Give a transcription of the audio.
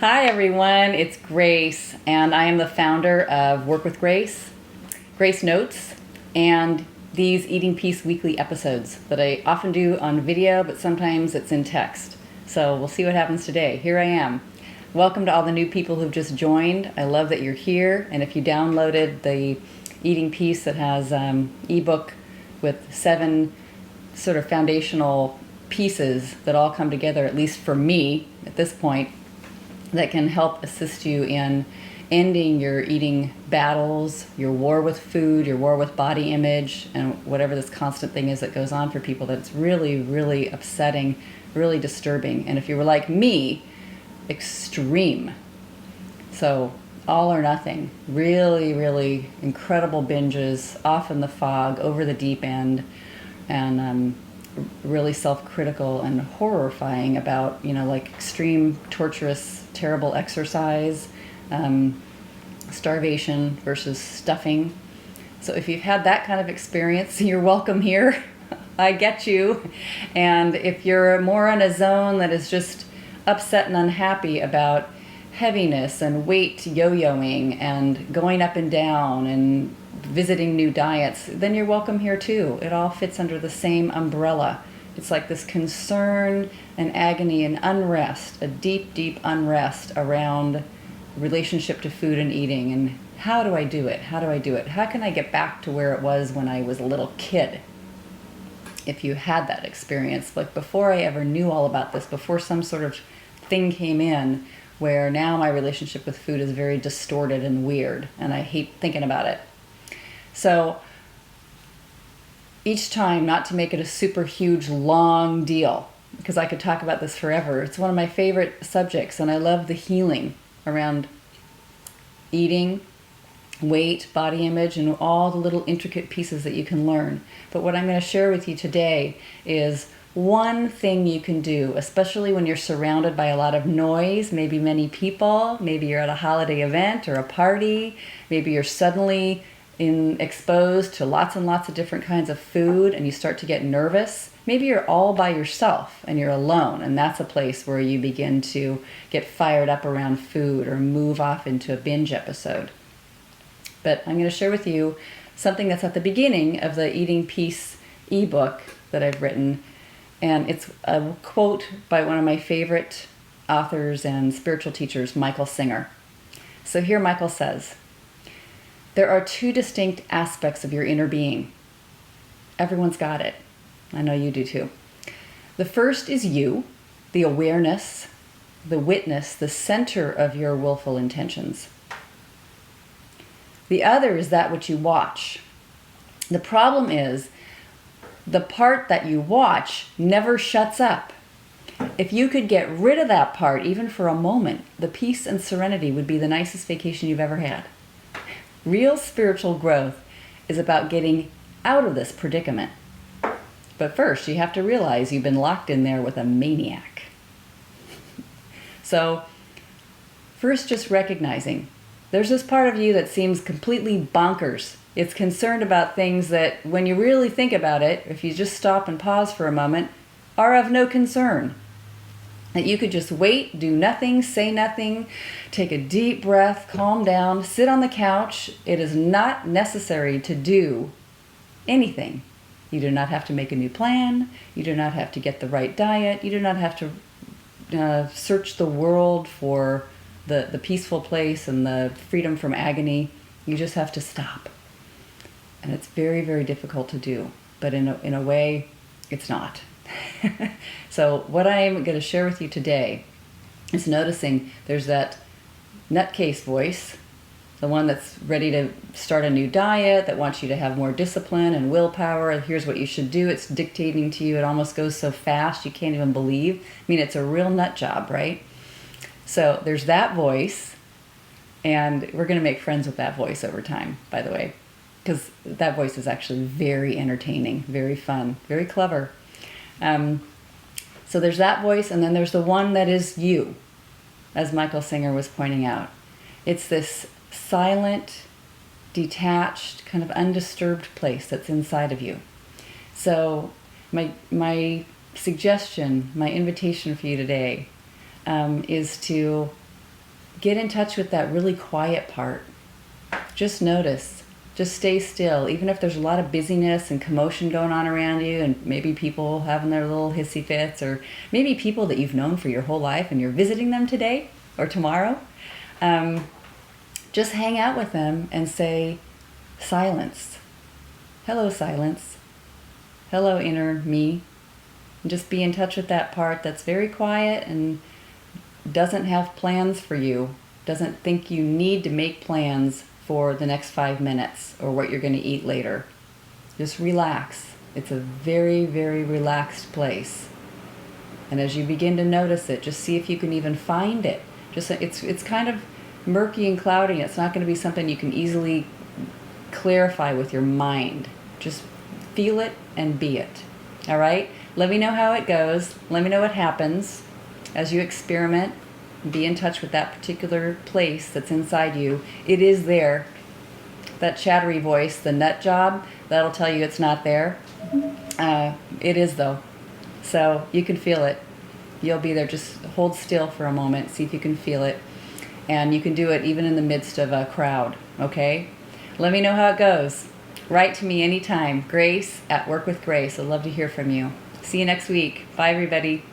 Hi everyone, it's Grace, and I am the founder of Work with Grace, Grace Notes, and these Eating Peace weekly episodes that I often do on video, but sometimes it's in text. So we'll see what happens today. Here I am. Welcome to all the new people who've just joined. I love that you're here, and if you downloaded the Eating Peace that has ebook with 7 sort of foundational pieces that all come together, at least for me at this point, that can help assist you in ending your eating battles, your war with food, your war with body image, and whatever this constant thing is that goes on for people that's really, really upsetting, really disturbing. And if you were like me, extreme. So all or nothing. Really, really incredible binges, off in the fog, over the deep end, and really self-critical and horrifying about, like extreme, torturous, terrible exercise, starvation versus stuffing. So if you've had that kind of experience, you're welcome here. I get you. And if you're more in a zone that is just upset and unhappy about heaviness and weight yo-yoing and going up and down and visiting new diets, then you're welcome here too. It all fits under the same umbrella. It's like this concern and agony and unrest, a deep, deep unrest around relationship to food and eating. And how do I do it? How do I do it? How can I get back to where it was when I was a little kid? If you had that experience, like before I ever knew all about this, before some sort of thing came in where now my relationship with food is very distorted and weird, and I hate thinking about it. So each time, not to make it a super huge, long deal, because I could talk about this forever. It's one of my favorite subjects, and I love the healing around eating, weight, body image, and all the little intricate pieces that you can learn. But what I'm going to share with you today is one thing you can do, especially when you're surrounded by a lot of noise, maybe many people, maybe you're at a holiday event or a party, maybe you're suddenly exposed to lots and lots of different kinds of food and you start to get nervous. Maybe you're all by yourself and you're alone, and that's a place where you begin to get fired up around food or move off into a binge episode. But I'm going to share with you something that's at the beginning of the Eating Peace ebook that I've written, and it's a quote by one of my favorite authors and spiritual teachers, Michael Singer. So here Michael says, "There are 2 distinct aspects of your inner being. Everyone's got it. I know you do too. The first is you, the awareness, the witness, the center of your willful intentions. The other is that which you watch. The problem is the part that you watch never shuts up. If you could get rid of that part, even for a moment, the peace and serenity would be the nicest vacation you've ever had. Real spiritual growth is about getting out of this predicament. But first, you have to realize you've been locked in there with a maniac." So, first just recognizing there's this part of you that seems completely bonkers. It's concerned about things that, when you really think about it, if you just stop and pause for a moment, are of no concern. That you could just wait, do nothing, say nothing, take a deep breath, calm down, sit on the couch. It is not necessary to do anything. You do not have to make a new plan. You do not have to get the right diet. You do not have to search the world for the peaceful place and the freedom from agony. You just have to stop. And it's very, very difficult to do. But in a way, it's not. So what I'm going to share with you today is noticing there's that nutcase voice, the one that's ready to start a new diet, that wants you to have more discipline and willpower. Here's what you should do. It's dictating to you. It almost goes so fast you can't even believe. I mean, it's a real nut job, right? So there's that voice, and we're going to make friends with that voice over time, by the way, because that voice is actually very entertaining, very fun, very clever. So there's that voice, and then there's the one that is you, as Michael Singer was pointing out. It's this silent, detached, kind of undisturbed place that's inside of you. So my suggestion, my invitation for you today is to get in touch with that really quiet part. Just notice. Just stay still. Even if there's a lot of busyness and commotion going on around you, and maybe people having their little hissy fits, or maybe people that you've known for your whole life and you're visiting them today or tomorrow, just hang out with them and say, silence. Hello, silence. Hello, inner me. And just be in touch with that part that's very quiet and doesn't have plans for you, doesn't think you need to make plans for the next 5 minutes or what you're going to eat later. Just relax. It's a very, very relaxed place. And as you begin to notice it, just see if you can even find it. It's kind of murky and cloudy. It's not going to be something you can easily clarify with your mind. Just feel it and be it. All right? Let me know how it goes. Let me know what happens as you experiment. Be in touch with that particular place that's inside you. It is there. That chattery voice, the nut job, that'll tell you it's not there. It is, though. So you can feel it. You'll be there. Just hold still for a moment. See if you can feel it. And you can do it even in the midst of a crowd. Okay? Let me know how it goes. Write to me anytime. Grace at Work with Grace. I'd love to hear from you. See you next week. Bye, everybody.